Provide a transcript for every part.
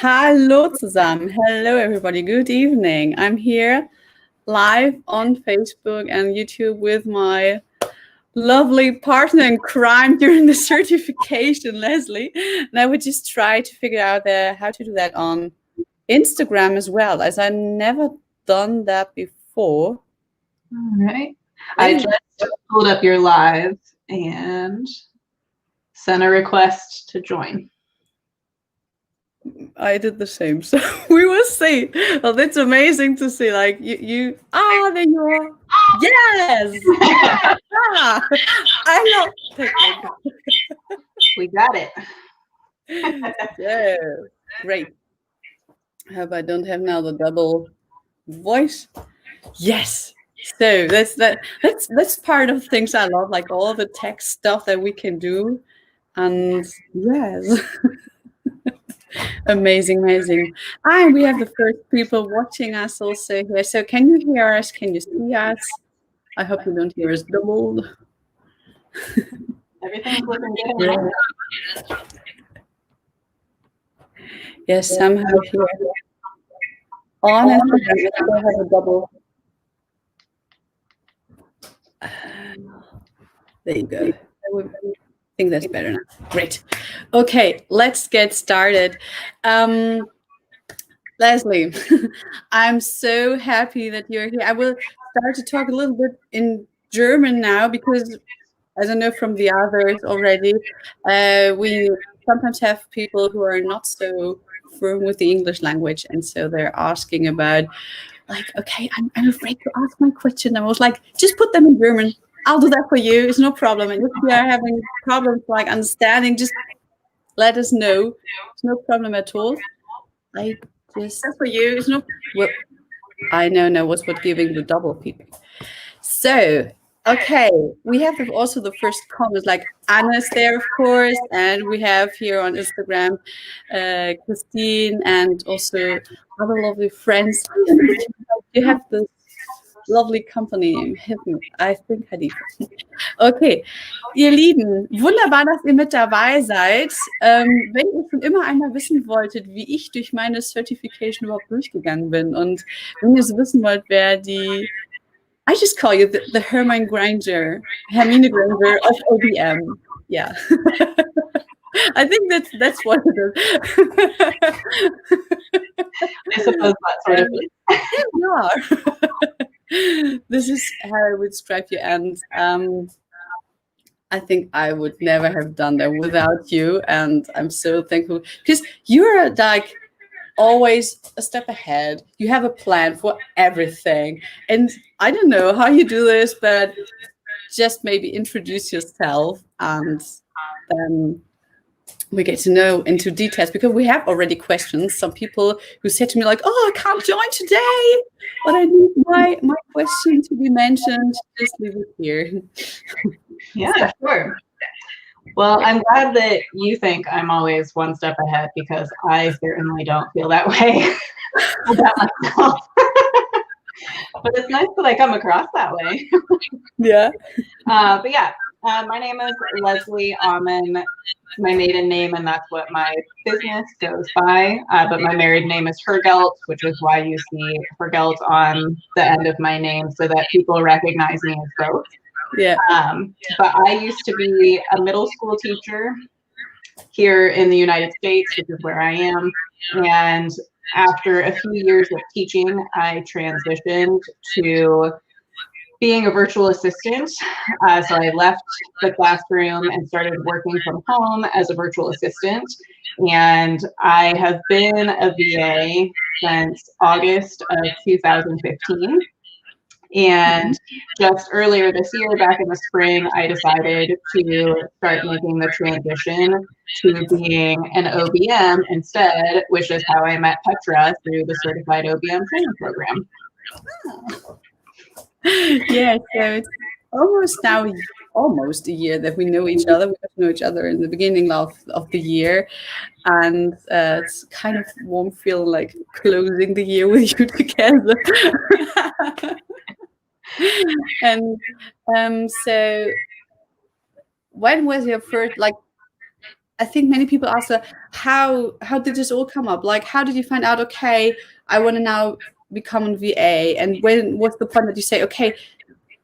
Hallo zusammen. Hello everybody. Good evening. I'm here live on Facebook and YouTube with my lovely partner in crime during the certification, Leslie. And I would just try to figure out how to do that on Instagram as well, as I never done that before. All right. I just pulled up your live and sent a request to join. I did the same, so we will see. Well, that's amazing to see. Like there you are. Yes. I love technique. We got it. Yeah, great. I hope I don't have now the double voice. Yes. So that's part of things I love, like all the tech stuff that we can do, and yes. Amazing. And we have the first people watching us also here. So can you hear us? Can you see us? I hope you don't hear us doubled. Everything's looking good. Yes, somehow here. Honestly, I still have a double. There you go. I think that's better now. Great. Okay, let's get started. Leslie, I'm so happy that you're here. I will start to talk a little bit in German now because, as I know from the others already, we sometimes have people who are not so firm with the English language, and so they're asking about, like, okay, I'm afraid to ask my question. I was like, just put them in German. I'll do that for you. It's no problem. And if you are having problems like understanding, just let us know. It's no problem at all. I just for you. It's no. Well, I know what's what giving the double feedback. So okay, we have also the first comments, like Anna's there, of course, and we have here on Instagram Christine and also other lovely friends. You have this lovely company, I think Hadith. Okay, ihr Lieben, wunderbar, dass ihr mit dabei seid. Wenn ihr schon immer einmal wissen wolltet, wie ich durch meine Certification überhaupt durchgegangen bin und wenn ihr so wissen wollt, wer die I just call you the Hermine Granger of OBM. Yeah. I think that's what it is. I suppose that's sort of it. You are. This is how I would describe you, and I think I would never have done that without you, and I'm so thankful because you're like always a step ahead. You have a plan for everything, and I don't know how you do this, but just maybe introduce yourself, and then we get to know into details, because we have already questions. Some people who said to me like, "Oh, I can't join today, but I need my question to be mentioned." Just leave it here. Yeah, sure. Well, I'm glad that you think I'm always one step ahead, because I certainly don't feel that way about myself. But it's nice that I come across that way. Yeah. But yeah, my name is Leslie Auman, my maiden name, and that's what my business goes by. But my married name is Hirgelt, which is why you see Hirgelt on the end of my name, so that people recognize me as both. Yeah. But I used to be a middle school teacher here in the United States, which is where I am. And after a few years of teaching, I transitioned to being a virtual assistant. So I left the classroom and started working from home as a virtual assistant. And I have been a VA since August of 2015. And just earlier this year, back in the spring, I decided to start making the transition to being an OBM instead, which is how I met Petra through the Certified OBM Training Program. Yeah, so it's almost a year that we know each other. We got to know each other in the beginning of the year, and it's kind of warm feeling like closing the year with you together. And so when was your first, like, I think many people ask, how did this all come up? Like, how did you find out, okay, I want to now become a VA? And when was the point that you say, okay,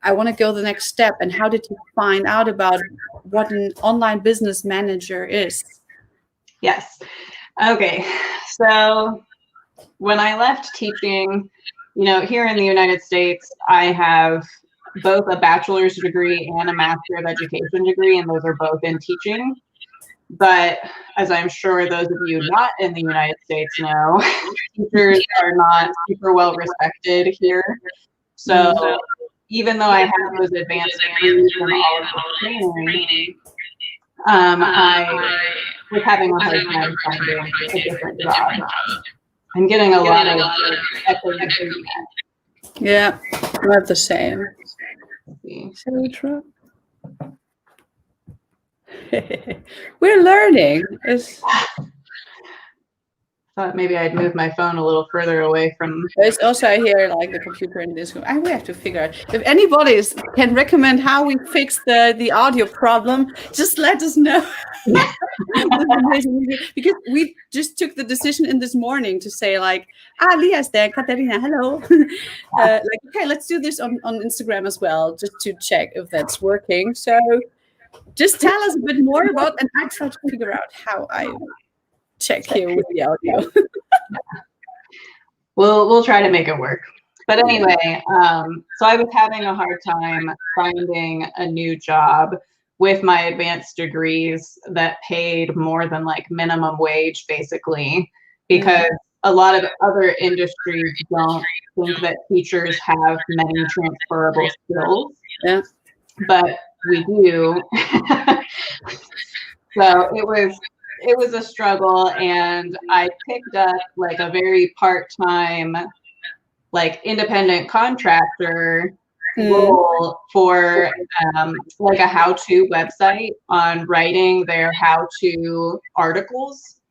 I want to go the next step? And how did you find out about what an online business manager is? Yes. Okay. So when I left teaching, here in the United States, I have both a bachelor's degree and a master of education degree, and those are both in teaching. But as I'm sure those of you not in the United States know, teachers are not super well respected here. So even though I have those advanced degrees and all of the training, I was having a hard time finding a different job. I'm getting a lot of echoing feedback. Yeah, I have the same. We're learning. Thought maybe I'd move my phone a little further away from. There's also, I hear like the computer in this room. We have to figure out if anybody can recommend how we fix the audio problem. Just let us know. Because we just took the decision in this morning to say like, Leah's there, Katerina, hello. Like, okay, let's do this on Instagram as well, just to check if that's working. So just tell us a bit more about, and I try to figure out how I check here with the audio. We'll try to make it work. But anyway, so I was having a hard time finding a new job with my advanced degrees that paid more than like minimum wage, basically, because a lot of other industries don't think that teachers have many transferable skills. Yeah. But we do. So it was a struggle, and I picked up like a very part-time, like independent contractor role for like a how-to website on writing their how-to articles.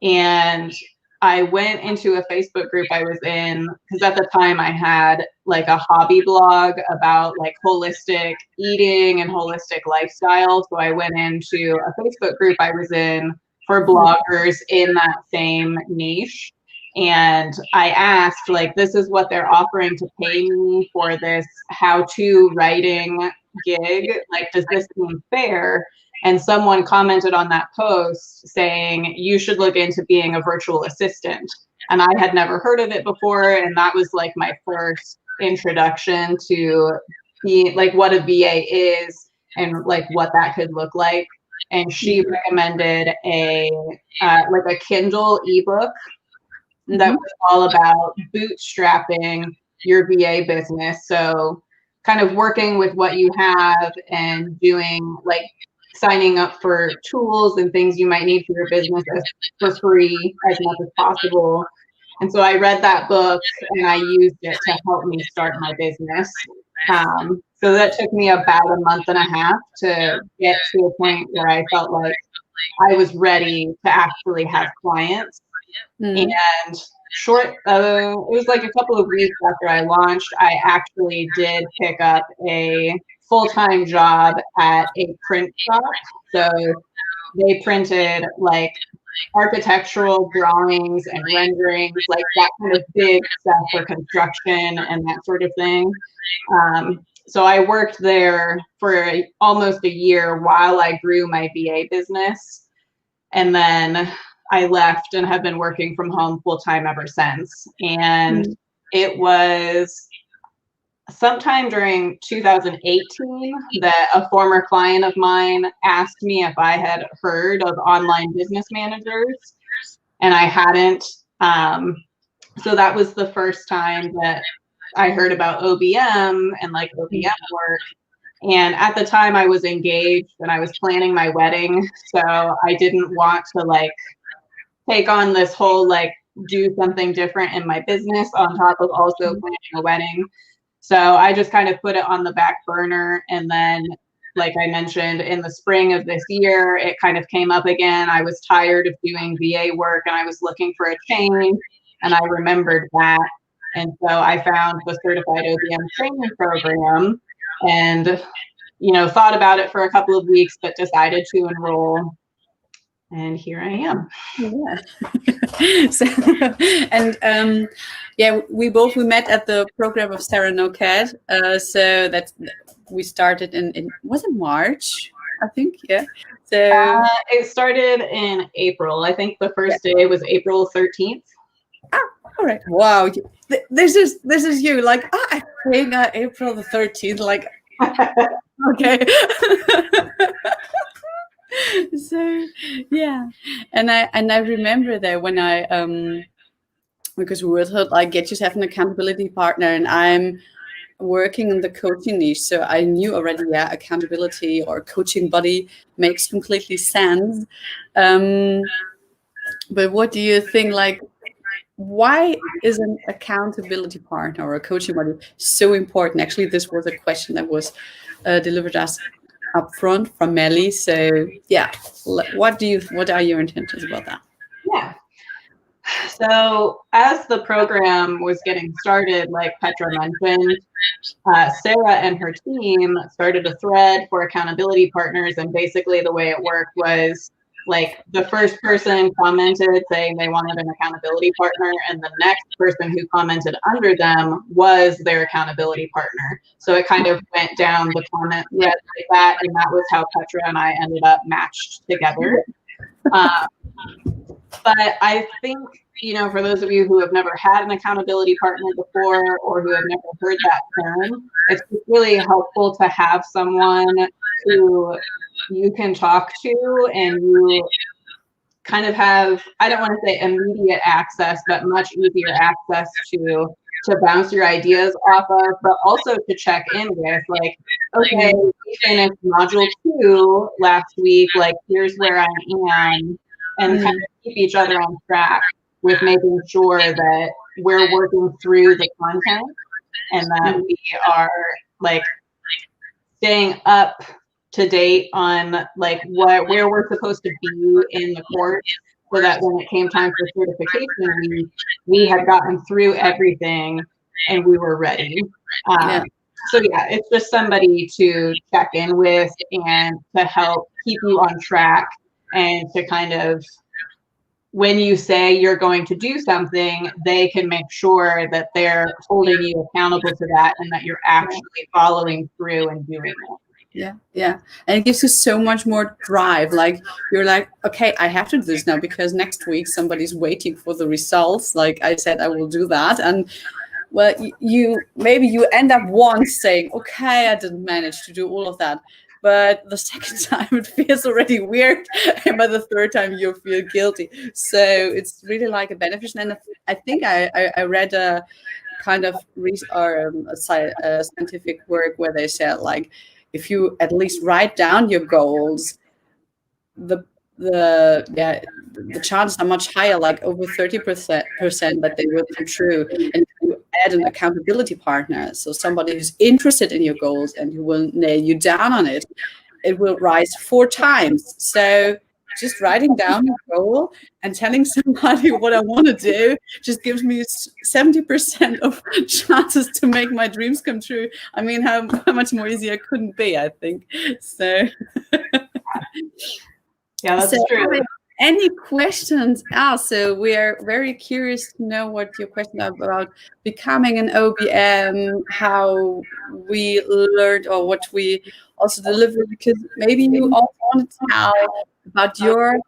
And I went into a Facebook group I was in because at the time I had like a hobby blog about like holistic eating and holistic lifestyle. So I went into a Facebook group I was in for bloggers in that same niche. And I asked, like, this is what they're offering to pay me for this how-to writing gig. Like, does this seem fair? And someone commented on that post saying, you should look into being a virtual assistant. And I had never heard of it before. And that was like my first introduction to like what a VA is and like what that could look like. And she recommended like a Kindle ebook that was all about bootstrapping your VA business. So kind of working with what you have and doing like signing up for tools and things you might need for your business for free as much as possible. And so I read that book and I used it to help me start my business. So that took me about a month and a half to get to a point where I felt like I was ready to actually have clients. And it was like a couple of weeks after I launched, I actually did pick up a full-time job at a print shop. So they printed like architectural drawings and renderings, like that kind of big stuff for construction and that sort of thing. So I worked there for almost a year while I grew my VA business. And then I left and have been working from home full-time ever since. And it was sometime during 2018 that a former client of mine asked me if I had heard of online business managers, and I hadn't. So that was the first time that I heard about OBM and like OBM work. And at the time I was engaged and I was planning my wedding. So I didn't want to like take on this whole like do something different in my business on top of also planning a wedding. So I just kind of put it on the back burner. And then, like I mentioned, in the spring of this year, it kind of came up again. I was tired of doing VA work and I was looking for a change. And I remembered that. And so I found the Certified OBM training program and, thought about it for a couple of weeks, but decided to enroll. and here I am. Yeah. So, and we met at the program of Sarah Noked. So that we started in was it March? I think, yeah. So it started in April. I think the first day was April 13th. All right. Wow. This is you. Like, I think April the 13th. Like, okay. So yeah, and I remember that when I because we were told like get you to have an accountability partner, and I'm working in the coaching niche, so I knew already, yeah, accountability or coaching buddy makes completely sense. But what do you think? Like, why is an accountability partner or a coaching buddy so important? Actually, this was a question that was delivered us up front from Melly. So yeah, what are your intentions about that? Yeah. So as the program was getting started, like Petra mentioned, Sarah and her team started a thread for accountability partners, and basically the way it worked was like the first person commented saying they wanted an accountability partner, and the next person who commented under them was their accountability partner. So it kind of went down the comment thread like that, and that was how Petra and I ended up matched together. But I think, you know, for those of you who have never had an accountability partner before or who have never heard that term, it's really helpful to have someone who you can talk to and you kind of have, I don't want to say immediate access, but much easier access to bounce your ideas off of, but also to check in with, like, okay, we finished module 2 last week, like, here's where I am, and kind of keep each other on track with making sure that we're working through the content and that we are like staying up to date on like where we're supposed to be in the course, so that when it came time for certification, we had gotten through everything and we were ready. So yeah, it's just somebody to check in with and to help keep you on track, and to kind of, when you say you're going to do something, they can make sure that they're holding you accountable to that and that you're actually following through and doing it. Yeah. And it gives you so much more drive. Like, you're like, okay, I have to do this now because next week somebody's waiting for the results. Like I said, I will do that. And well, you end up once saying, okay, I didn't manage to do all of that. But the second time it feels already weird, and by the third time you feel guilty. So it's really like a benefit. And I think I read a kind of a scientific work where they said, like, if you at least write down your goals, the chances are much higher, like over 30% that they will come true. And if you add an accountability partner, so somebody who's interested in your goals and who will nail you down on it, it will rise 4 times. So just writing down a goal and telling somebody what I want to do just gives me 70% of chances to make my dreams come true. I mean, how much more easier couldn't be, I think. So yeah, that's true. Any questions? So we are very curious to know what your question about becoming an OBM, how we learned or what we also delivered, because maybe you also want to tell about your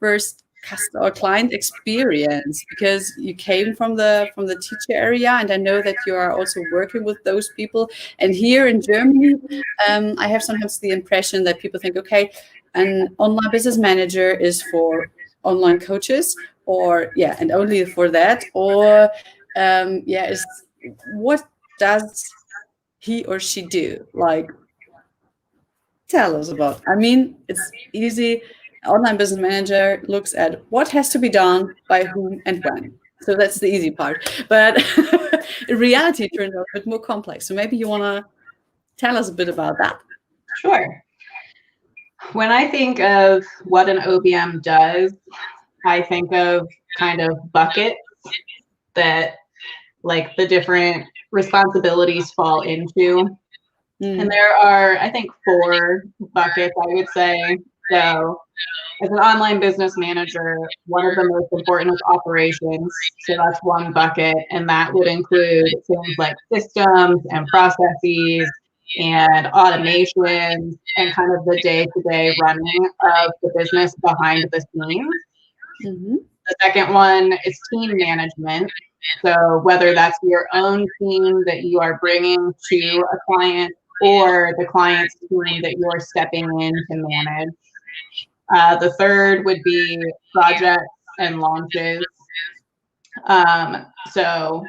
first customer or client experience, because you came from the teacher area, and I know that you are also working with those people. And here in Germany, I have sometimes the impression that people think, okay, an online business manager is for online coaches, or and only for that, or what does he or she do? Like, tell us about. I mean, it's easy. Online business manager looks at what has to be done by whom and when. So that's the easy part. But in reality, it turns out a bit more complex. So maybe you want to tell us a bit about that. Sure. When I think of what an OBM does, I think of kind of buckets that like the different responsibilities fall into. And there are, I think, 4 buckets, I would say. So as an online business manager, one of the most important is operations. So that's one bucket, and that would include things like systems and processes and automations and kind of the day-to-day running of the business behind the scenes. Mm-hmm. The second one is team management. So whether that's your own team that you are bringing to a client or the client's team that you're stepping in to manage. The third would be projects and launches. So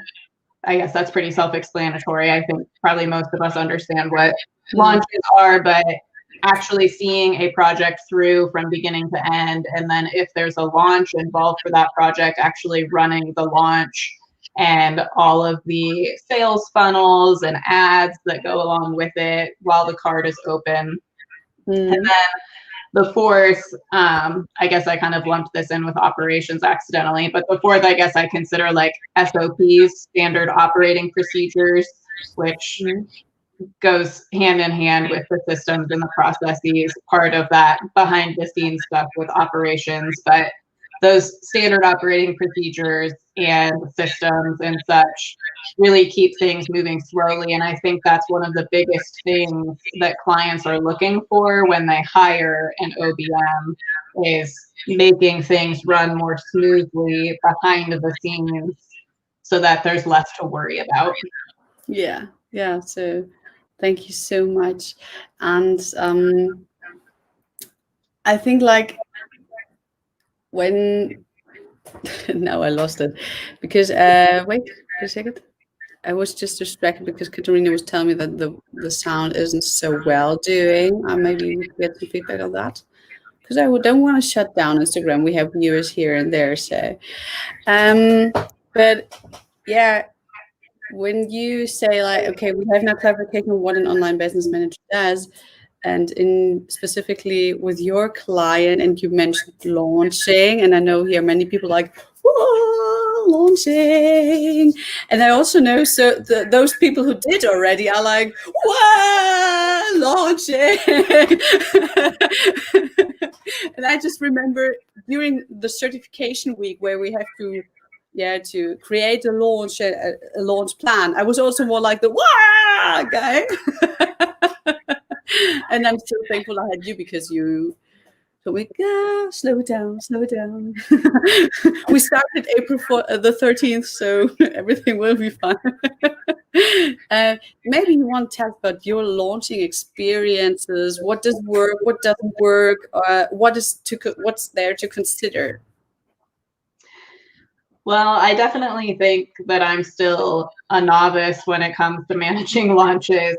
I guess that's pretty self-explanatory. I think probably most of us understand what launches are, but actually seeing a project through from beginning to end, and then if there's a launch involved for that project, actually running the launch and all of the sales funnels and ads that go along with it while the card is open. And then the fourth, I guess I kind of lumped this in with operations accidentally, but the fourth, I guess I consider like SOPs, standard operating procedures, which goes hand in hand with the systems and the processes, part of that behind the scenes stuff with operations. But those standard operating procedures and systems and such really keep things moving slowly. And I think that's one of the biggest things that clients are looking for when they hire an OBM is making things run more smoothly behind the scenes so that there's less to worry about. Yeah. So thank you so much. And I think like when now I lost it because wait a second. I was just distracted because Katarina was telling me that the sound isn't so well doing. Maybe we could get some feedback on that because don't want to shut down Instagram. We have viewers here and there, so but yeah, when you say like, okay, we have now clarification on what an online business manager does, and in specifically with your client, and you mentioned launching, and I know here many people like, whoa, launching, and I also know those people who did already are like, whoa, launching. And I just remember during the certification week where we have to create a launch plan. I was also more like the wah guy. And I'm so thankful I had you because you told me, slow down. We started April the 13th, so everything will be fine. Maybe you want to tell about your launching experiences. What does work? What doesn't work? What's there to consider? Well, I definitely think that I'm still a novice when it comes to managing launches.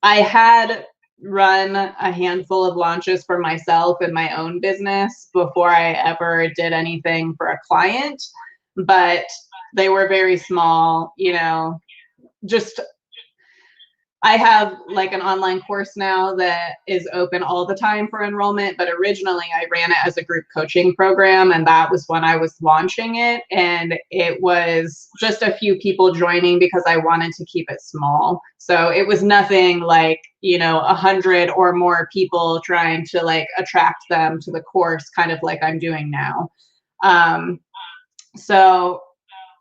I had run a handful of launches for myself in my own business before I ever did anything for a client, but they were very small, just I have like an online course now that is open all the time for enrollment, but originally I ran it as a group coaching program, and that was when I was launching it, and it was just a few people joining because I wanted to keep it small. So it was nothing like, 100 or more people trying to like attract them to the course, kind of like I'm doing now. So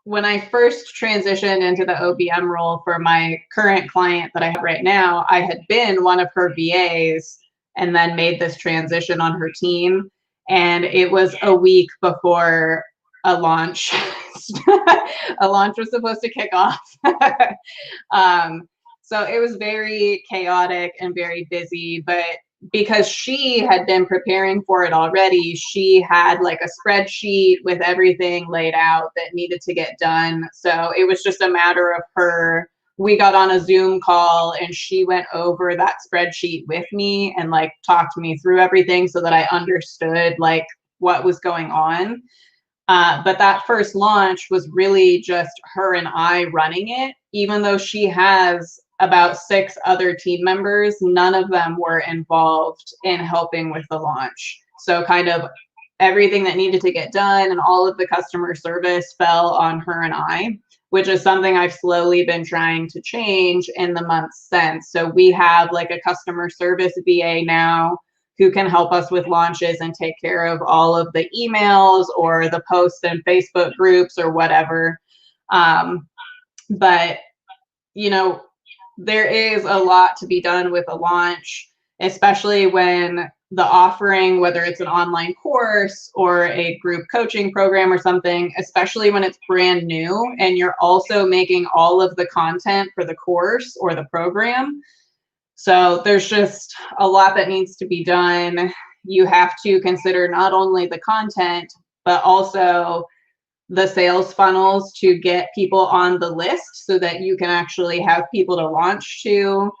when I first transitioned into the OBM role for my current client that I have right now, I had been one of her VAs and then made this transition on her team. And it was a week before a launch. A launch was supposed to kick off. So it was very chaotic and very busy, but because she had been preparing for it already, she had like a spreadsheet with everything laid out that needed to get done. So it was just a matter of we got on a Zoom call and she went over that spreadsheet with me and like talked me through everything so that I understood like what was going on. But that first launch was really just her and I running it, even though she has about 6 other team members, none of them were involved in helping with the launch. So kind of everything that needed to get done and all of the customer service fell on her and I, which is something I've slowly been trying to change in the months since. So we have like a customer service VA now who can help us with launches and take care of all of the emails or the posts in Facebook groups or whatever. But, you know, there is a lot to be done with a launch, especially when the offering, whether it's an online course or a group coaching program or something, especially when it's brand new and you're also making all of the content for the course or the program. So there's just a lot that needs to be done. You have to consider not only the content, but also the sales funnels to get people on the list so that you can actually have people to launch to.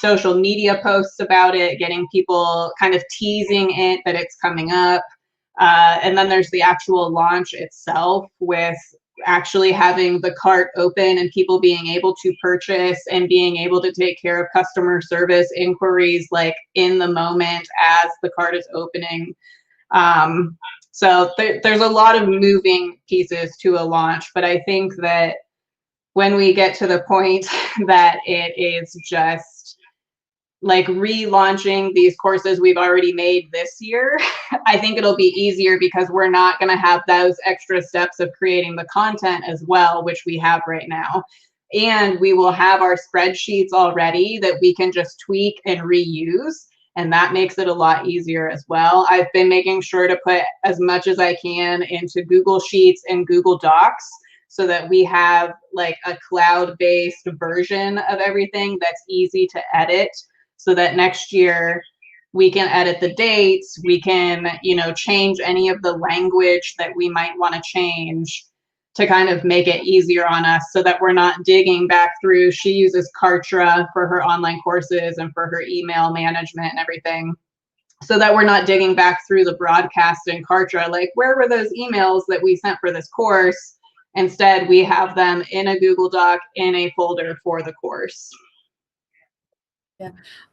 Social media posts about it, getting people kind of teasing it that it's coming up. And then there's the actual launch itself with actually having the cart open and people being able to purchase and being able to take care of customer service inquiries like in the moment as the cart is opening. So there's a lot of moving pieces to a launch, but I think that when we get to the point that it is just like relaunching these courses we've already made this year, I think it'll be easier because we're not going to have those extra steps of creating the content as well, which we have right now. And we will have our spreadsheets already that we can just tweak and reuse. And that makes it a lot easier as well. I've been making sure to put as much as I can into Google Sheets and Google Docs so that we have like a cloud-based version of everything that's easy to edit, so that next year we can edit the dates, we can, you know, change any of the language that we might want to change to kind of make it easier on us so that we're not digging back through. She uses Kartra for her online courses and for her email management and everything, so that we're not digging back through the broadcast in Kartra, like where were those emails that we sent for this course? Instead, we have them in a Google Doc in a folder for the course. Yeah,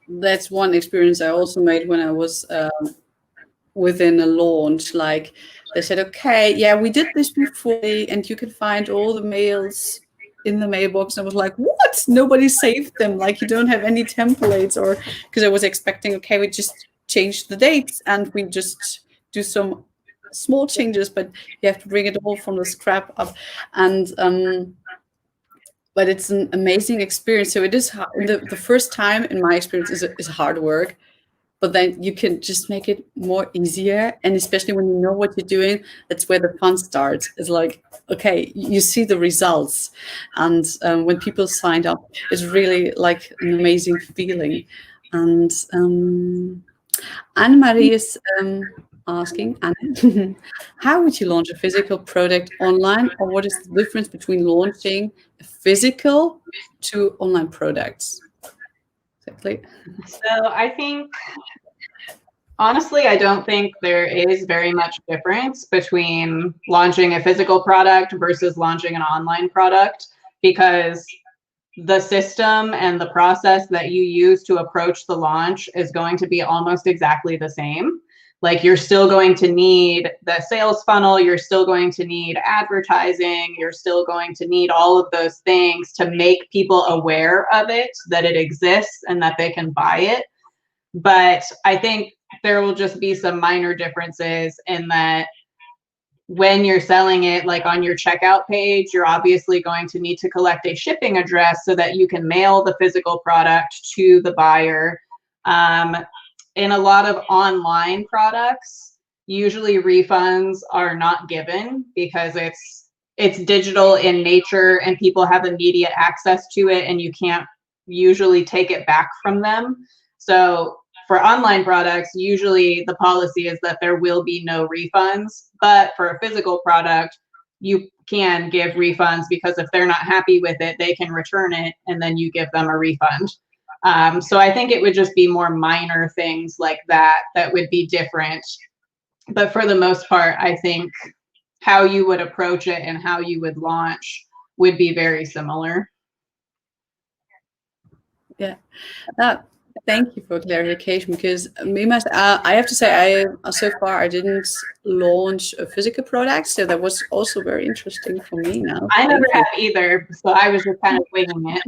that's one experience I also made when I was within a launch. Like they said, okay, yeah, we did this before, and you can find all the mails in the mailbox. And I was like, what? Nobody saved them. Like you don't have any templates, or because I was expecting, okay, we just change the dates and we just do some small changes, but you have to bring it all from the scrap up. And but it's an amazing experience. So it is the first time in my experience is hard work, but then you can just make it more easier. And especially when you know what you're doing, that's where the fun starts. It's like, okay, you see the results. And when people signed up, it's really like an amazing feeling. And Anne-Marie is asking, Anne, how would you launch a physical product online, or what is the difference between launching a physical to online products? Exactly. So I think, honestly, I don't think there is very much difference between launching a physical product versus launching an online product, because the system and the process that you use to approach the launch is going to be almost exactly the same. Like you're still going to need the sales funnel, you're still going to need advertising, you're still going to need all of those things to make people aware of it, that it exists and that they can buy it. But I think there will just be some minor differences in that when you're selling it, like on your checkout page, you're obviously going to need to collect a shipping address so that you can mail the physical product to the buyer. In a lot of online products, usually refunds are not given because it's digital in nature and people have immediate access to it and you can't usually take it back from them. So for online products, usually the policy is that there will be no refunds, but for a physical product, you can give refunds because if they're not happy with it, they can return it and then you give them a refund. So I think it would just be more minor things like that that would be different. But for the most part, I think how you would approach it and how you would launch would be very similar. Yeah. Thank you for clarification, because I have to say, so far I didn't launch a physical product, so that was also very interesting for me now. I never have either, so I was just kind of winging it.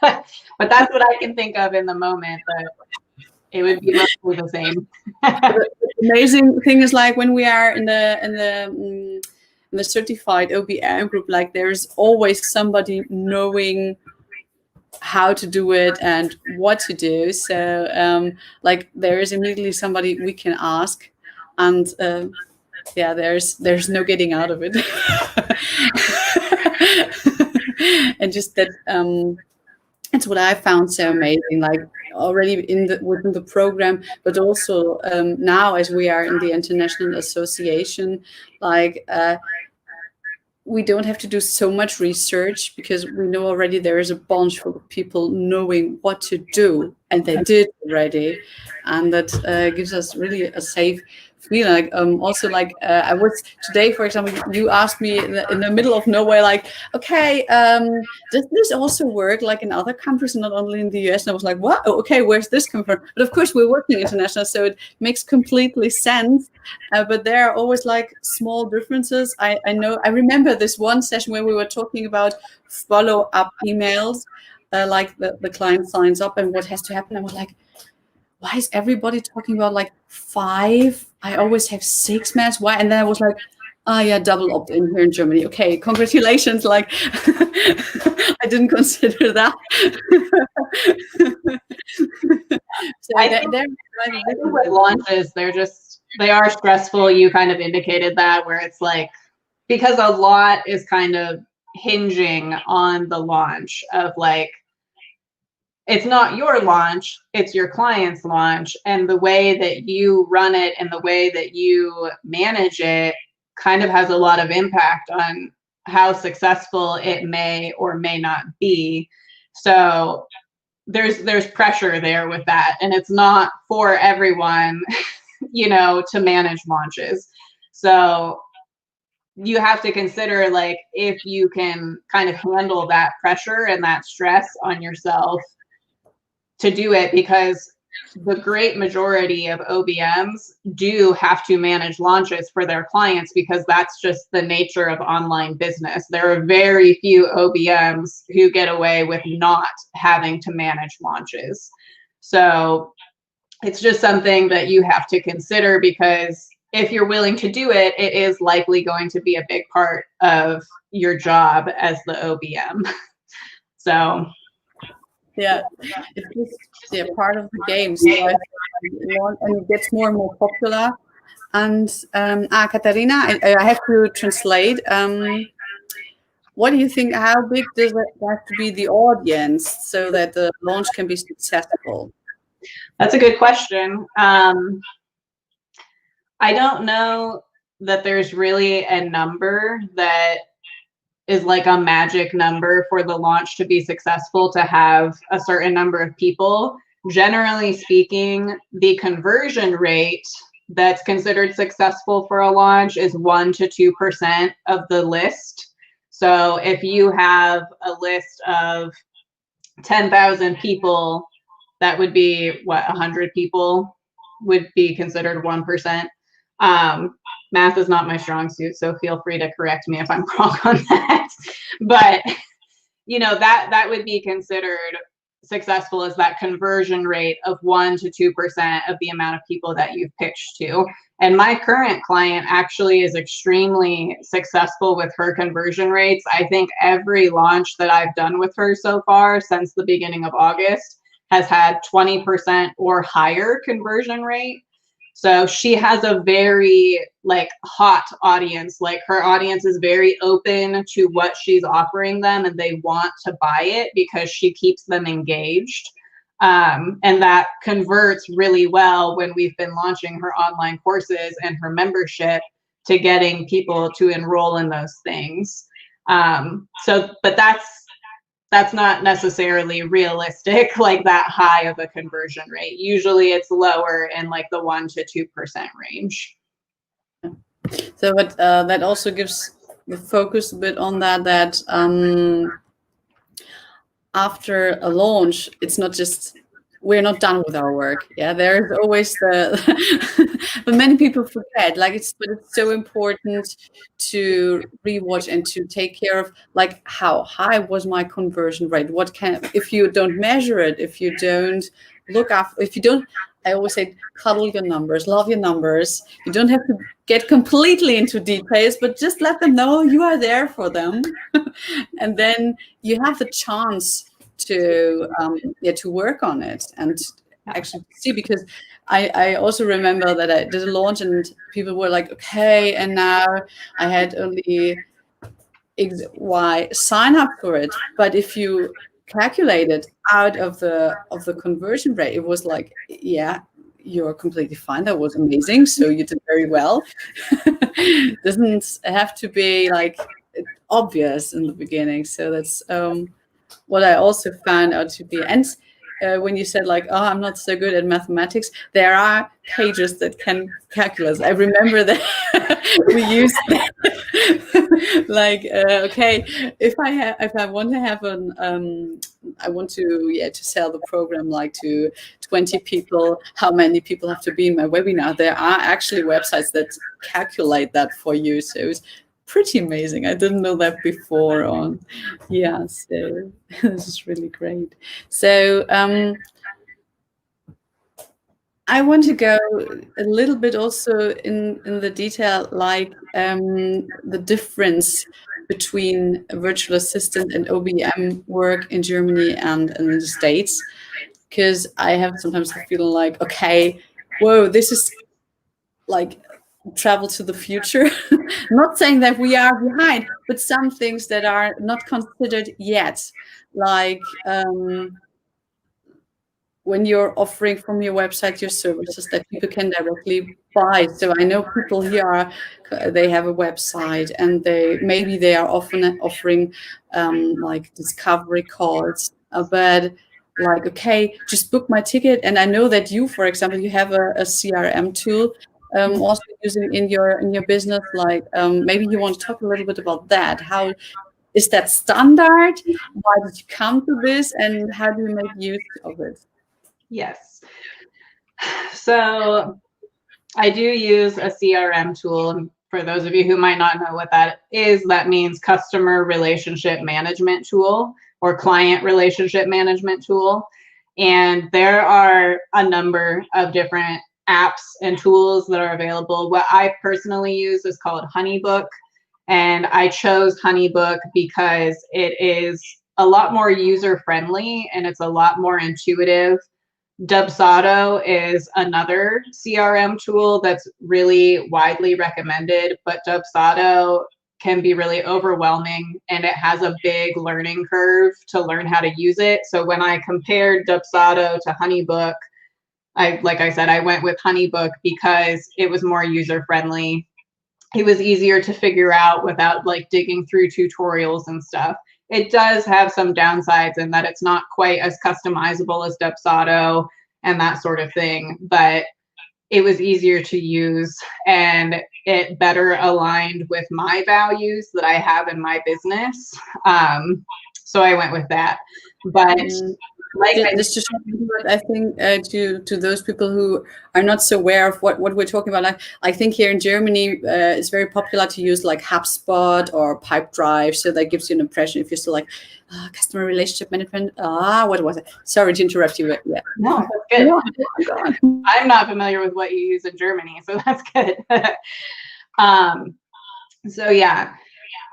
But that's what I can think of in the moment. But It would be mostly the same. The amazing thing is, like, when we are in the certified OBM group, like, there's always somebody knowing how to do it and what to do. So like, there is immediately somebody we can ask, and yeah, there's no getting out of it. And just that, it's what I found so amazing, like, already within the program, but also now, as we are in the international association, like, we don't have to do so much research, because we know already there is a bunch of people knowing what to do, and they did already, and that gives us really a safe feeling. Like, also, like, I was today, for example, you asked me in the middle of nowhere, like, okay, does this also work like in other countries and not only in the US? And I was like, what? Oh, okay, where's this come from? But of course, we're working international, so it makes completely sense. But there are always, like, small differences. I know. I remember this one session where we were talking about follow-up emails, like the client signs up and what has to happen. I was like, why is everybody talking about, like, 5? I always have 6 minutes. Why? And then I was like, oh yeah, double opt-in here in Germany. Okay, congratulations. Like, I didn't consider that. So I think with launches, they are stressful. You kind of indicated that, where it's like, because a lot is kind of hinging on the launch of, like, it's not your launch, it's your client's launch, and the way that you run it and the way that you manage it kind of has a lot of impact on how successful it may or may not be. So there's pressure there with that, and it's not for everyone, to manage launches. So you have to consider, like, if you can kind of handle that pressure and that stress on yourself to do it, because the great majority of OBMs do have to manage launches for their clients, because that's just the nature of online business. There are very few OBMs who get away with not having to manage launches. So it's just something that you have to consider, because if you're willing to do it, it is likely going to be a big part of your job as the OBM. So yeah, it's just part of the game. So and it gets more and more popular. And Katarina, I have to translate. What do you think? How big does it have to be the audience so that the launch can be successful? That's a good question. I don't know that there's really a number that is like a magic number for the launch to be successful, to have a certain number of people. Generally speaking, the conversion rate that's considered successful for a launch is 1 to 2% of the list. So if you have a list of 10,000 people, that would be what, 100 people would be considered 1%. Math is not my strong suit, so feel free to correct me if I'm wrong on that. But that would be considered successful, as that conversion rate of 1 to 2% of the amount of people that you've pitched to. And my current client actually is extremely successful with her conversion rates. I think every launch that I've done with her so far since the beginning of August has had 20% or higher conversion rate. So she has a very, like, hot audience. Like, her audience is very open to what she's offering them, and they want to buy it because she keeps them engaged. And that converts really well when we've been launching her online courses and her membership to getting people to enroll in those things. But that's not necessarily realistic, like that high of a conversion rate. Usually it's lower in like the 1 to 2% range. So but that also gives the focus a bit on that after a launch, it's not just, we're not done with our work. Yeah, there's always but many people forget, like, but it's so important to rewatch and to take care of, like, how high was my conversion rate? If you don't measure it, if you don't look after, if you don't I always say, cuddle your numbers, love your numbers. You don't have to get completely into details, but just let them know you are there for them. And then you have the chance to to work on it and actually see, because I also remember that I did a launch and people were like, okay, and now I had only Y sign up for it. But if you calculate it out of the conversion rate, it was like, yeah, you're completely fine. That was amazing. So you did very well. Doesn't have to be like obvious in the beginning. So that's what I also found out to be. And when you said like, oh, I'm not so good at mathematics, there are pages that can calculate. I remember that we used that. Like, okay, if I want to have I want to sell the program like to 20 people, how many people have to be in my webinar? There are actually websites that calculate that for you. So it's pretty amazing. I didn't know that before on. Yeah, so this is really great. So I want to go a little bit also in the detail, like the difference between a virtual assistant and OBM work in Germany and in the States, because I have sometimes the feeling like, okay, whoa, this is like travel to the future. Not saying that we are behind, but some things that are not considered yet, like when you're offering from your website your services that people can directly buy. So I know people here they have a website and they are often offering like discovery calls, but like, okay, just book my ticket. And I know that you, for example, you have a CRM tool also using in your business. Like maybe you want to talk a little bit about that. How is that standard? Why did you come to this, and how do you make use of it? Yes. So I do use a CRM tool. For those of you who might not know what that is, that means customer relationship management tool or client relationship management tool. And there are a number of different apps and tools that are available. What I personally use is called Honeybook. And I chose Honeybook because it is a lot more user friendly and it's a lot more intuitive. Dubsado is another CRM tool that's really widely recommended, but Dubsado can be really overwhelming and it has a big learning curve to learn how to use it. So when I compared Dubsado to Honeybook, like I said, I went with Honeybook because it was more user friendly. It was easier to figure out without like digging through tutorials and stuff. It does have some downsides in that it's not quite as customizable as Dubsado and that sort of thing, but it was easier to use and it better aligned with my values that I have in my business. So I went with that. But like just to I think to those people who are not so aware of what we're talking about, I think here in Germany it's very popular to use like HubSpot or Pipedrive, so that gives you an impression if you're still like customer relationship management. What was it? Sorry to interrupt you, but yeah. No, that's good. I'm not familiar with what you use in Germany, so that's good. So yeah.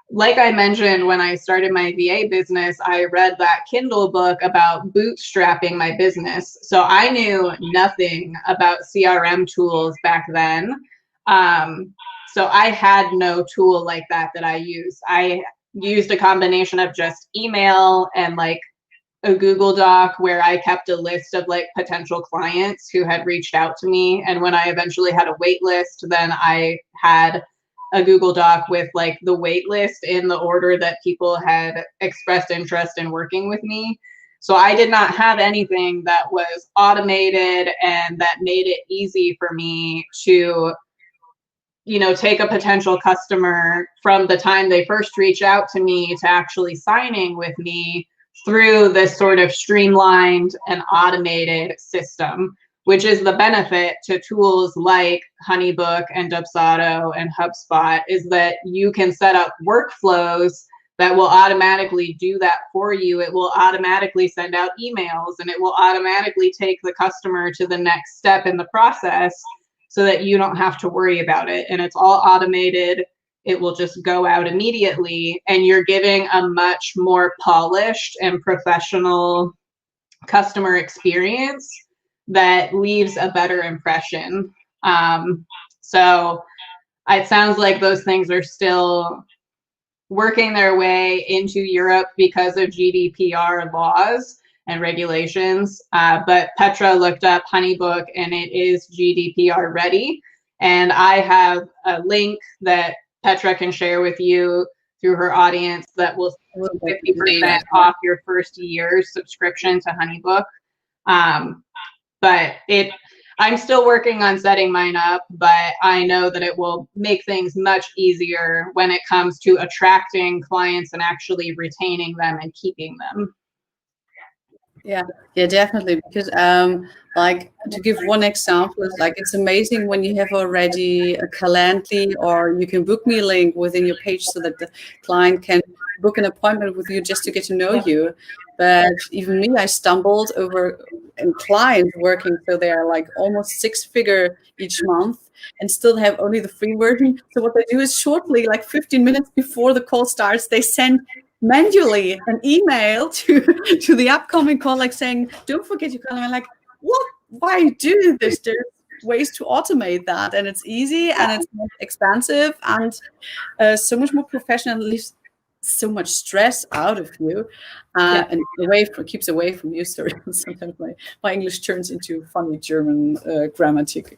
Like I mentioned, when I started my VA business, I read that Kindle book about bootstrapping my business. So I knew nothing about CRM tools back then. So I had no tool like that I used. I used a combination of just email and like a Google Doc where I kept a list of like potential clients who had reached out to me. And when I eventually had a wait list, then I had a Google Doc with like the wait list in the order that people had expressed interest in working with me. So I did not have anything that was automated and that made it easy for me to, you know, take a potential customer from the time they first reach out to me to actually signing with me through this sort of streamlined and automated system, which is the benefit to tools like Honeybook and Dubsado and HubSpot, is that you can set up workflows that will automatically do that for you. It will automatically send out emails, and it will automatically take the customer to the next step in the process so that you don't have to worry about it. And it's all automated. It will just go out immediately, and you're giving a much more polished and professional customer experience that leaves a better impression. So it sounds like those things are still working their way into Europe because of GDPR laws and regulations. But Petra looked up HoneyBook, and it is GDPR ready. And I have a link that Petra can share with you through her audience that will 50% off your first year's subscription to HoneyBook. But I'm still working on setting mine up, but I know that it will make things much easier when it comes to attracting clients and actually retaining them and keeping them. Yeah, definitely. Because like, to give one example, is like, it's amazing when you have already a Calendly or you can book me link within your page so that the client can book an appointment with you just to get to know you. But even me, I stumbled over clients working, so they are like almost 6-figure each month and still have only the free version. So what they do is shortly, like 15 minutes before the call starts, they send manually an email to the upcoming call, like saying, don't forget your call. And I'm like, what? Why do this? There's ways to automate that, and it's easy and it's not expensive and so much more professional, leaves so much stress out of you and keeps away from you. Sorry, sometimes my English turns into funny German grammatic.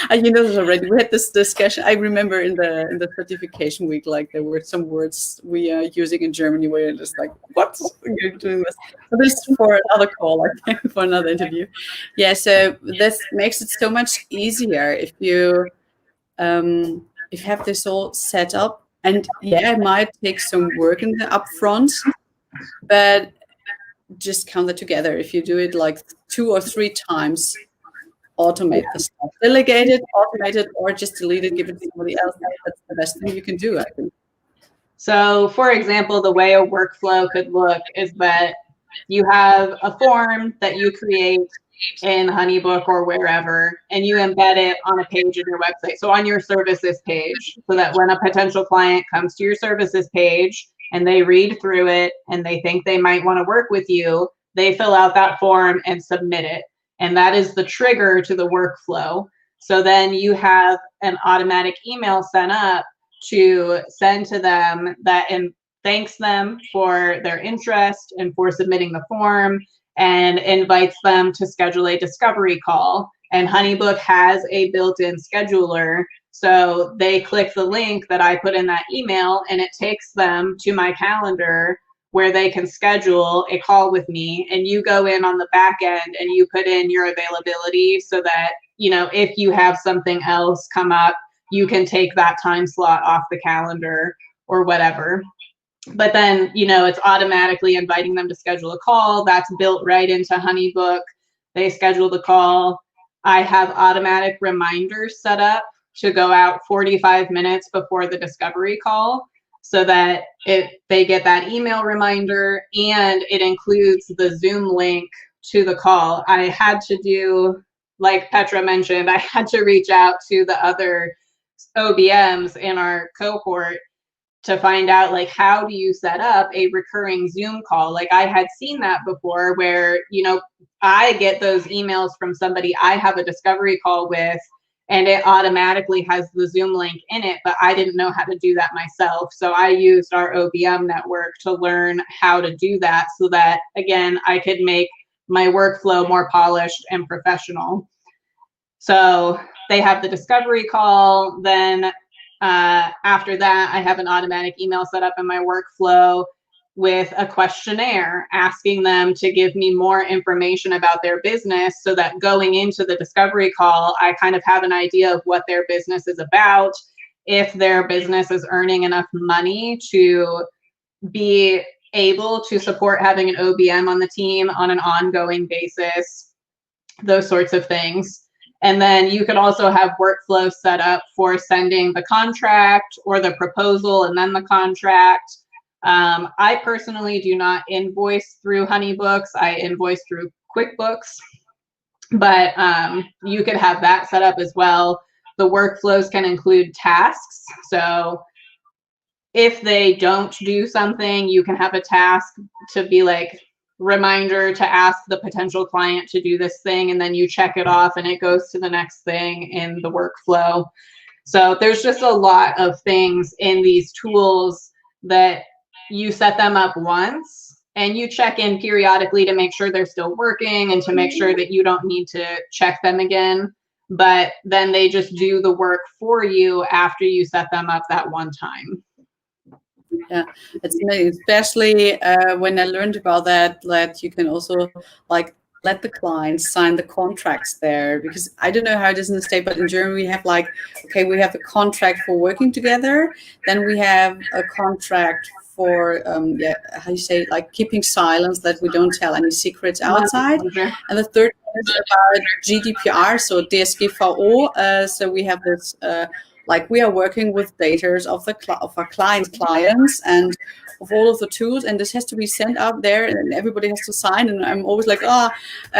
And you know this already. We had this discussion. I remember in the certification week, like there were some words we are using in Germany where you're just like, what? You're doing this. So this is for another call, I think, for another interview. Yeah, so this makes it so much easier if you have this all set up. And yeah, it might take some work in the upfront, but just count it together. If you do it like 2 or 3 times, automate the stuff, delegate it, automate it, or just delete it, give it to somebody else. That's the best thing you can do, I think. So, for example, the way a workflow could look is that you have a form that you create in HoneyBook or wherever, and you embed it on a page in your website. So on your services page, so that when a potential client comes to your services page and they read through it and they think they might want to work with you, they fill out that form and submit it. And that is the trigger to the workflow. So then you have an automatic email sent up to send to them that thanks them for their interest and for submitting the form, and invites them to schedule a discovery call. And HoneyBook has a built-in scheduler. So they click the link that I put in that email, and it takes them to my calendar where they can schedule a call with me. And you go in on the back end and you put in your availability so that, you know, if you have something else come up, you can take that time slot off the calendar or whatever. But then, you know, it's automatically inviting them to schedule a call. That's built right into HoneyBook. They schedule the call. I have automatic reminders set up to go out 45 minutes before the discovery call, so that they get that email reminder, and it includes the Zoom link to the call. I had to do, like Petra mentioned, I had to reach out to the other OBMs in our cohort to find out, like, how do you set up a recurring Zoom call? Like, I had seen that before where, you know, I get those emails from somebody I have a discovery call with, and it automatically has the Zoom link in it, but I didn't know how to do that myself. So I used our OBM network to learn how to do that, so that, again, I could make my workflow more polished and professional. So they have the discovery call. Then after that, I have an automatic email set up in my workflow with a questionnaire asking them to give me more information about their business, so that going into the discovery call, I kind of have an idea of what their business is about, if their business is earning enough money to be able to support having an OBM on the team on an ongoing basis, those sorts of things. And then you could also have workflows set up for sending the contract or the proposal and then the contract. I personally do not invoice through HoneyBooks. I invoice through QuickBooks, but you could have that set up as well. The workflows can include tasks. So if they don't do something, you can have a task to be like, reminder to ask the potential client to do this thing, and then you check it off and it goes to the next thing in the workflow. So there's just a lot of things in these tools that you set them up once and you check in periodically to make sure they're still working and to make sure that you don't need to check them again. But then they just do the work for you after you set them up that one time. Yeah, it's amazing, especially when I learned about that you can also like let the clients sign the contracts there, because I don't know how it is in the States, but in Germany we have like, okay, we have the contract for working together, then we have a contract for how you say, like keeping silence, that we don't tell any secrets outside. And the third one is about GDPR, so DSGVO. So we have this like we are working with data of our clients and of all of the tools, and this has to be sent out there and everybody has to sign. And I'm always like, I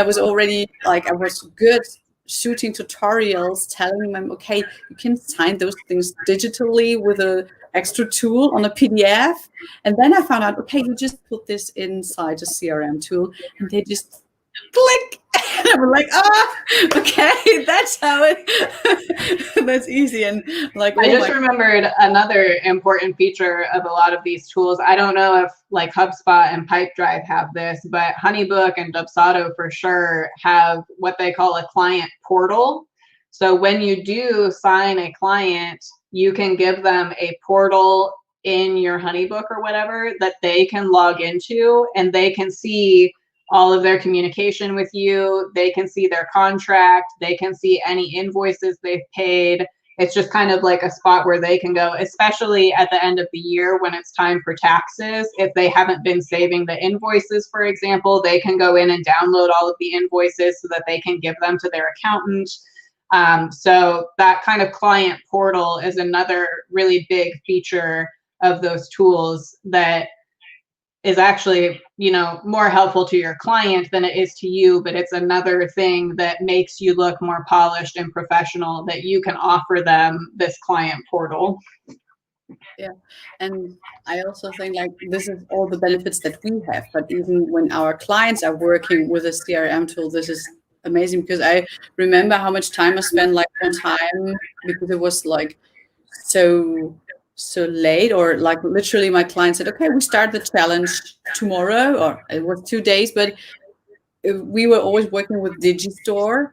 was already like, I was good shooting tutorials telling them, okay, you can sign those things digitally with a extra tool on a PDF. And then I found out, okay, you just put this inside a CRM tool and they just click. And I'm like, okay, that's how it, that's easy. And like, I just remembered another important feature of a lot of these tools. I don't know if like HubSpot and Pipedrive have this, but HoneyBook and Dubsado for sure have what they call a client portal. So when you do sign a client, you can give them a portal in your HoneyBook or whatever that they can log into, and they can see all of their communication with you. They can see their contract. They can see any invoices they've paid. It's just kind of like a spot where they can go, especially at the end of the year when it's time for taxes. If they haven't been saving the invoices, for example, they can go in and download all of the invoices so that they can give them to their accountant. So that kind of client portal is another really big feature of those tools that is actually, you know, more helpful to your client than it is to you, but it's another thing that makes you look more polished and professional, that you can offer them this client portal. Yeah, and I also think like this is all the benefits that we have, but even when our clients are working with a CRM tool, this is amazing, because I remember how much time I spent like one time, because it was like so late, or like literally my client said, okay, we start the challenge tomorrow, or it was 2 days, but we were always working with Digistore,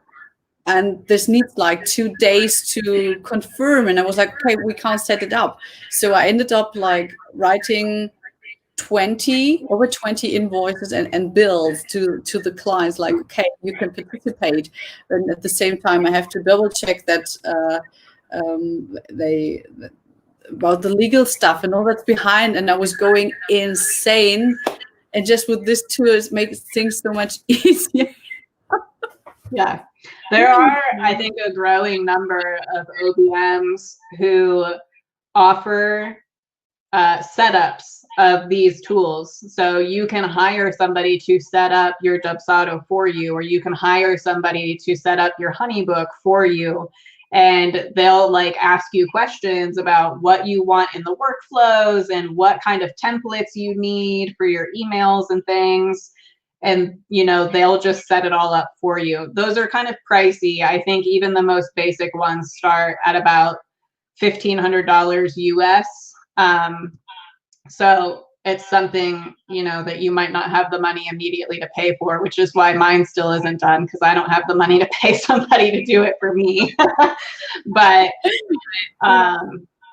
and this needs like 2 days to confirm. And I was like, okay, we can't set it up. So I ended up like writing over 20 invoices and bills to the clients, like, okay, you can participate. And at the same time, I have to double check that they about the legal stuff and all that's behind. And I was going insane. And just with this tool, it makes things so much easier. Yeah, there are, I think, a growing number of OBMs who offer setups of these tools. So you can hire somebody to set up your Dubsado for you, or you can hire somebody to set up your HoneyBook for you. And they'll like ask you questions about what you want in the workflows and what kind of templates you need for your emails and things. And, you know, they'll just set it all up for you. Those are kind of pricey. I think even the most basic ones start at about $1,500 US. So it's something, you know, that you might not have the money immediately to pay for, which is why mine still isn't done, because I don't have the money to pay somebody to do it for me. But,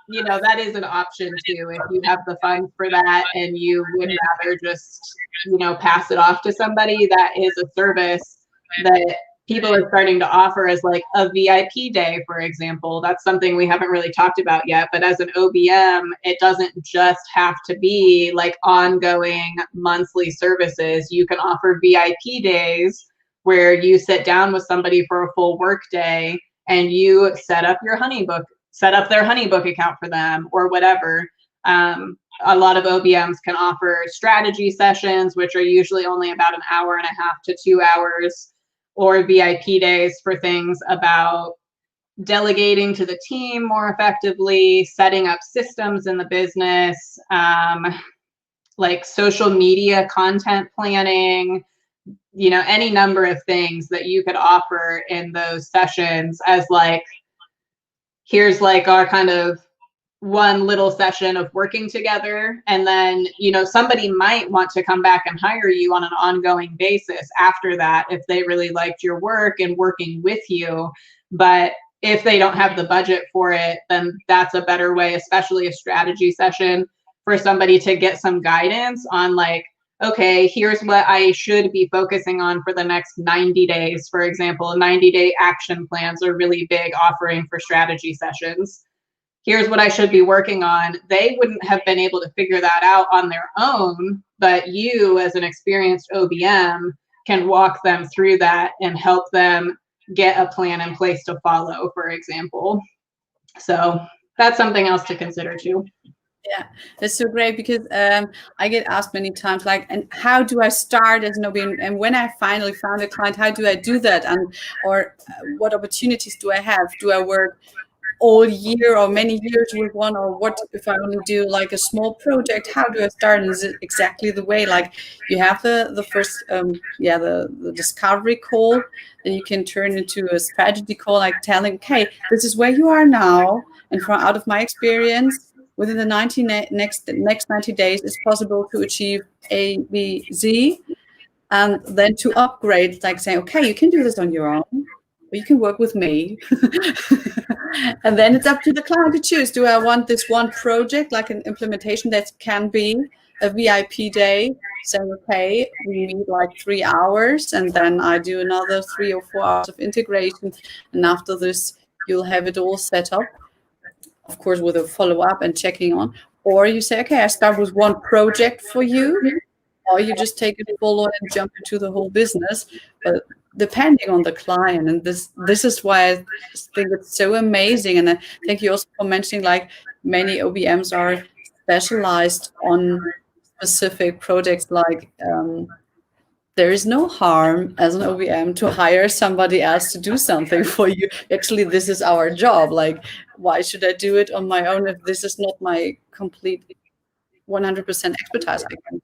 you know, that is an option too, if you have the funds for that and you would rather just, you know, pass it off to somebody. That is a service that people are starting to offer as like a VIP day, for example. That's something we haven't really talked about yet, but as an OBM, it doesn't just have to be like ongoing monthly services. You can offer VIP days where you sit down with somebody for a full work day and you set up their HoneyBook account for them or whatever. A lot of OBMs can offer strategy sessions, which are usually only about an hour and a half to 2 hours, or VIP days for things about delegating to the team more effectively, setting up systems in the business, like social media content planning, any number of things that you could offer in those sessions as like, here's like our kind of one little session of working together. And then, somebody might want to come back and hire you on an ongoing basis after that if they really liked your work and working with you. But if they don't have the budget for it, then that's a better way, especially a strategy session, for somebody to get some guidance on like, okay, here's what I should be focusing on for the next 90 days. For example, 90-day action plans are really big offering for strategy sessions. Here's what I should be working on. They wouldn't have been able to figure that out on their own, but you as an experienced OBM can walk them through that and help them get a plan in place to follow, for example. So that's something else to consider too. Yeah, that's so great, because I get asked many times, like, and how do I start as an OBM? And when I finally found a client, how do I do that? And or what opportunities do I have? Do I work all year or many years with one, or what if I only do like a small project? How do I start? And is it exactly the way, like, you have the first the discovery call, then you can turn into a strategy call, like telling, okay, this is where you are now, and from out of my experience, within the next 90 days, it's possible to achieve A, B, Z, and then to upgrade, like saying, okay, you can do this on your own, or you can work with me. And then it's up to the client to choose. Do I want this one project, like an implementation that can be a VIP day, saying, okay, we meet like 3 hours, and then I do another 3 or 4 hours of integration, and after this, you'll have it all set up, of course, with a follow-up and checking on. Or you say, okay, I start with one project for you, or you just take it full on and jump into the whole business. But depending on the client, and this is why I think it's so amazing. And I thank you also for mentioning, like, many OBMs are specialized on specific projects. Like, there is no harm as an OBM to hire somebody else to do something for you. Actually, this is our job. Like, why should I do it on my own if this is not my complete 100% expertise? I can,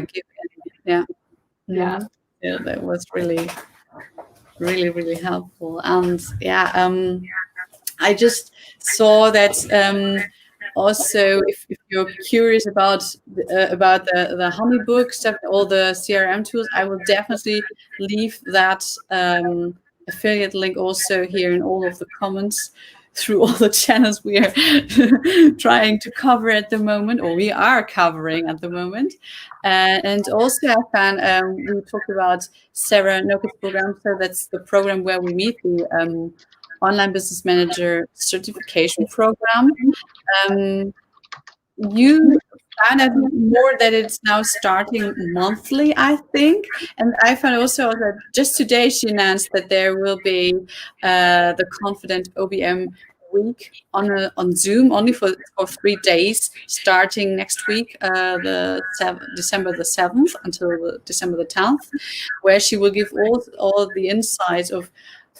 give it. Yeah. Yeah. Yeah, that was really, really, really helpful. And I just saw that also, if you're curious about the HoneyBook stuff, all the CRM tools, I will definitely leave that affiliate link also here in all of the comments through all the channels we are trying to cover at the moment, or we are covering at the moment. And also I found, we talked about Sarah Noked's program. So that's the program where we meet, the Online Business Manager certification program. You found out more that it's now starting monthly, I think. And I found also that just today she announced that there will be the Confident OBM week on Zoom, only for 3 days, starting next week, December the 7th until December the 10th, where she will give all the insights of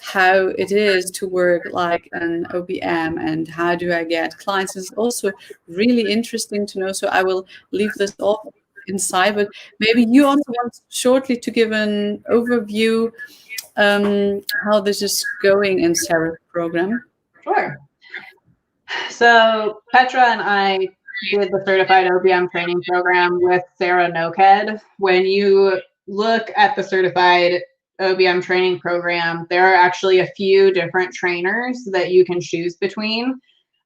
how it is to work like an OBM and how do I get clients. It's also really interesting to know. So I will leave this off inside, but maybe you also want shortly to give an overview how this is going in Sarah's program. Sure. So Petra and I did the certified OBM training program with Sarah Noked. When you look at the certified OBM training program, there are actually a few different trainers that you can choose between.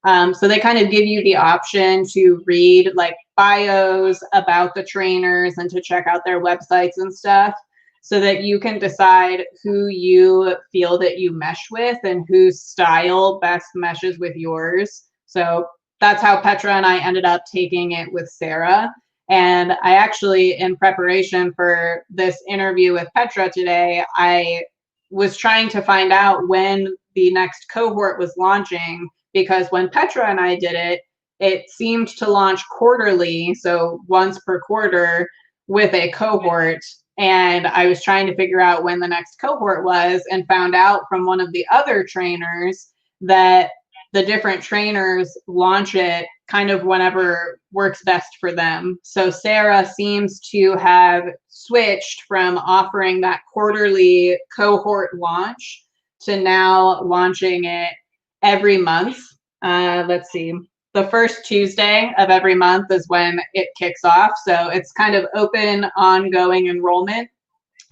So they kind of give you the option to read like bios about the trainers and to check out their websites and stuff, so that you can decide who you feel that you mesh with and whose style best meshes with yours. So that's how Petra and I ended up taking it with Sarah. And I actually, in preparation for this interview with Petra today, I was trying to find out when the next cohort was launching, because when Petra and I did it, it seemed to launch quarterly, so once per quarter with a cohort. And I was trying to figure out when the next cohort was, and found out from one of the other trainers that the different trainers launch it kind of whenever works best for them. So Sarah seems to have switched from offering that quarterly cohort launch to now launching it every month. Let's see. The first Tuesday of every month is when it kicks off. So it's kind of open, ongoing enrollment.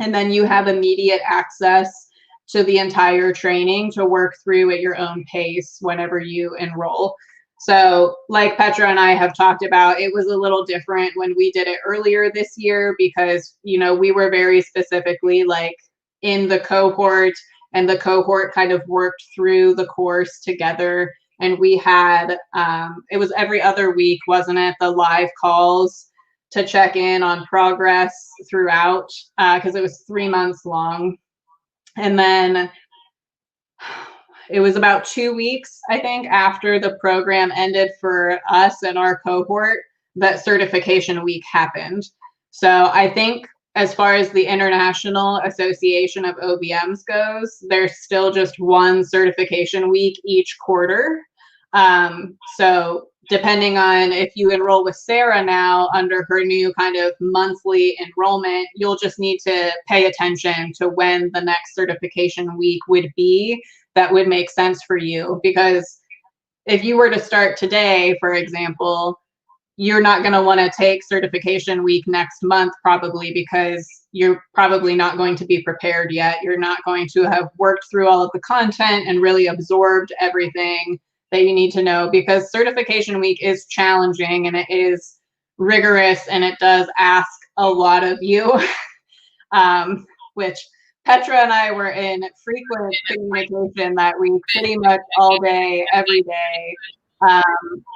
And then you have immediate access to the entire training to work through at your own pace whenever you enroll. So like Petra and I have talked about, it was a little different when we did it earlier this year, because, you know, we were very specifically like in the cohort, and the cohort kind of worked through the course together. And we had, it was every other week, wasn't it? The live calls to check in on progress throughout, because it was 3 months long. And then it was about 2 weeks, I think, after the program ended for us and our cohort, that certification week happened. So I think as far as the International Association of OBMs goes, there's still just one certification week each quarter. So depending on if you enroll with Sarah now under her new kind of monthly enrollment, you'll just need to pay attention to when the next certification week would be that would make sense for you. Because if you were to start today, for example, you're not going to want to take certification week next month, probably, because you're probably not going to be prepared yet. You're not going to have worked through all of the content and really absorbed everything that you need to know, because certification week is challenging and it is rigorous and it does ask a lot of you, which Petra and I were in frequent communication that week, pretty much all day, every day,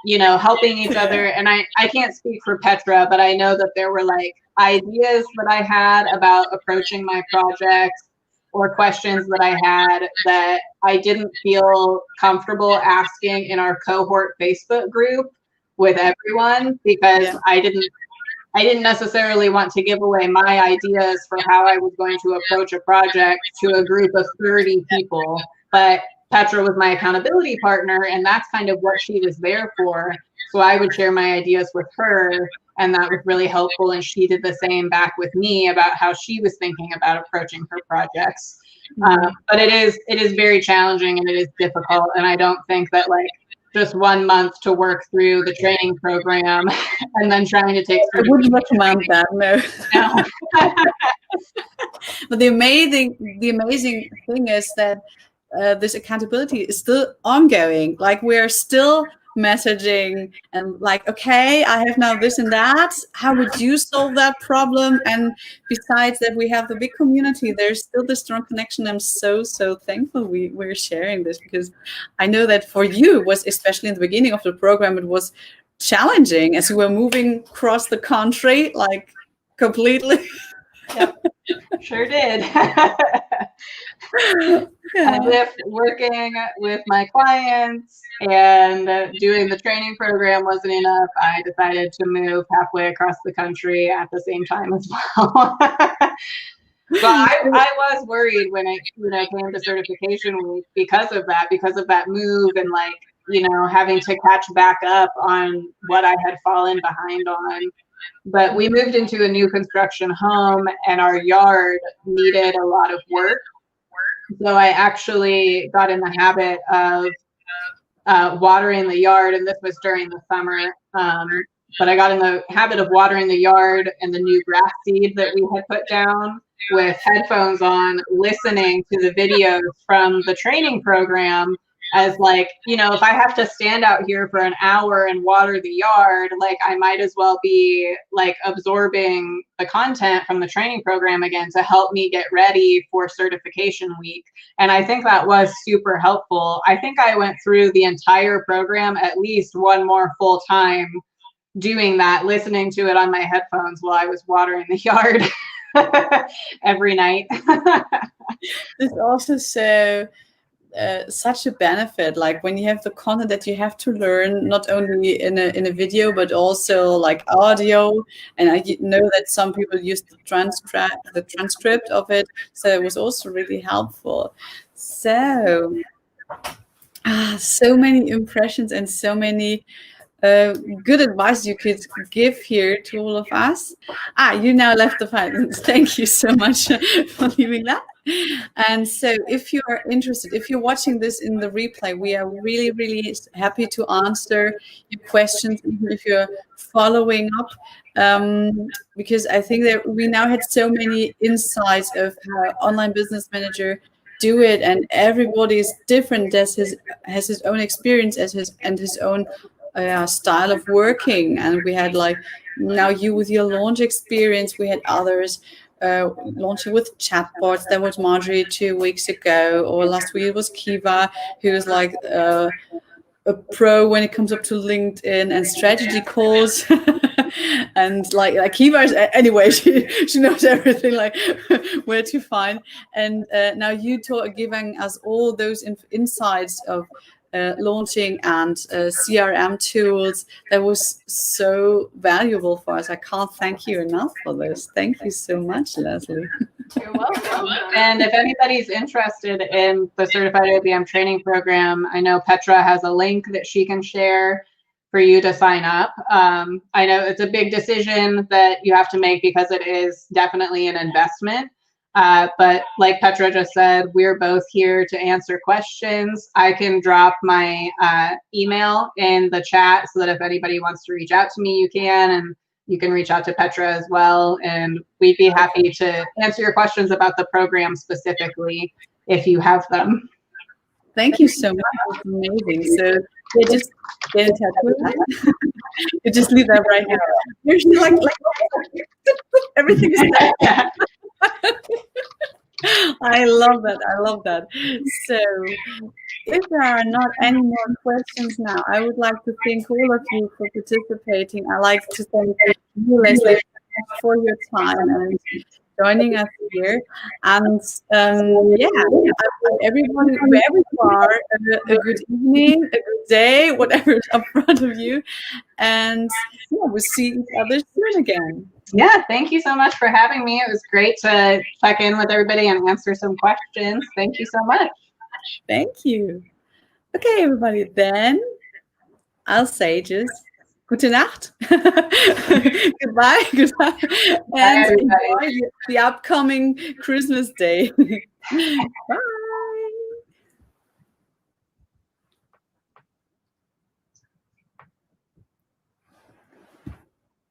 you know, helping each other. And I can't speak for Petra, but I know that there were like ideas that I had about approaching my projects, or questions that I had that I didn't feel comfortable asking in our cohort Facebook group with everyone, because I didn't necessarily want to give away my ideas for how I was going to approach a project to a group of 30 people. But Petra was my accountability partner, and that's kind of what she was there for. So I would share my ideas with her, and that was really helpful. And she did the same back with me about how she was thinking about approaching her projects. But it is very challenging and it is difficult. And I don't think that like just 1 month to work through the training program and then trying to take. I wouldn't recommend that. No. But the amazing thing is that this accountability is still ongoing. Like we're still messaging and like, okay, I have now this and that. How would you solve that problem? And besides that, we have the big community. There's still this strong connection. I'm so thankful we're sharing this, because I know that for you it was, especially in the beginning of the program, it was challenging as you were moving across the country, like completely. Yep, sure did. With working with my clients and doing the training program wasn't enough, I decided to move halfway across the country at the same time as well. But I was worried when it, you know, came to certification week because of that move, and like, you know, having to catch back up on what I had fallen behind on. But we moved into a new construction home and our yard needed a lot of work. So I actually got in the habit of watering the yard, and this was during the summer. But I got in the habit of watering the yard and the new grass seed that we had put down with headphones on, listening to the videos from the training program, as like, you know, if I have to stand out here for an hour and water the yard, like I might as well be like absorbing the content from the training program again to help me get ready for certification week. And I think that was super helpful. I think I went through the entire program at least one more full time doing that, listening to it on my headphones while I was watering the yard every night. It's also such a benefit, like when you have the content that you have to learn, not only in a video but also like audio. And I know that some people use the transcript of it, so it was also really helpful. So so many impressions and so many good advice you could give here to all of us. You now left the finance. Thank you so much for leaving that. And so if you are interested, if you're watching this in the replay, we are really, really happy to answer your questions, even if you're following up, because I think that we now had so many insights of how online business manager do it, and everybody is different, has his own experience as his own style of working. And we had like now you with your launch experience, we had others launching with chatbots. There was Marjorie 2 weeks ago, or last week it was Kiva, who is like a pro when it comes up to LinkedIn and strategy calls. And like Kiva, anyway, she knows everything, like where to find. And now you giving us all those insights of launching and CRM tools. That was so valuable for us. I can't thank you enough for this. Thank you so much, Leslie. You're welcome. And if anybody's interested in the Certified OBM training program, I know Petra has a link that she can share for you to sign up. I know it's a big decision that you have to make because it is definitely an investment. But like Petra just said, we're both here to answer questions. I can drop my email in the chat so that if anybody wants to reach out to me, you can, and you can reach out to Petra as well. And we'd be happy to answer your questions about the program specifically if you have them. Thank you so much. It's amazing. So yeah, just get in touch with us. You just leave that right now. There's like everything is there. I love that. I love that. So if there are not any more questions now, I would like to thank all of you for participating. I like to thank you, Leslie, for your time and joining us here. And yeah, everyone, wherever you are, a good evening, a good day, whatever is up front of you. And yeah, we'll see each other soon again. Yeah, thank you so much for having me. It was great to check in with everybody and answer some questions. Thank you so much. Thank you. Okay, everybody, then I'll say just gute Nacht. Goodbye. And enjoy the upcoming Christmas day. Bye.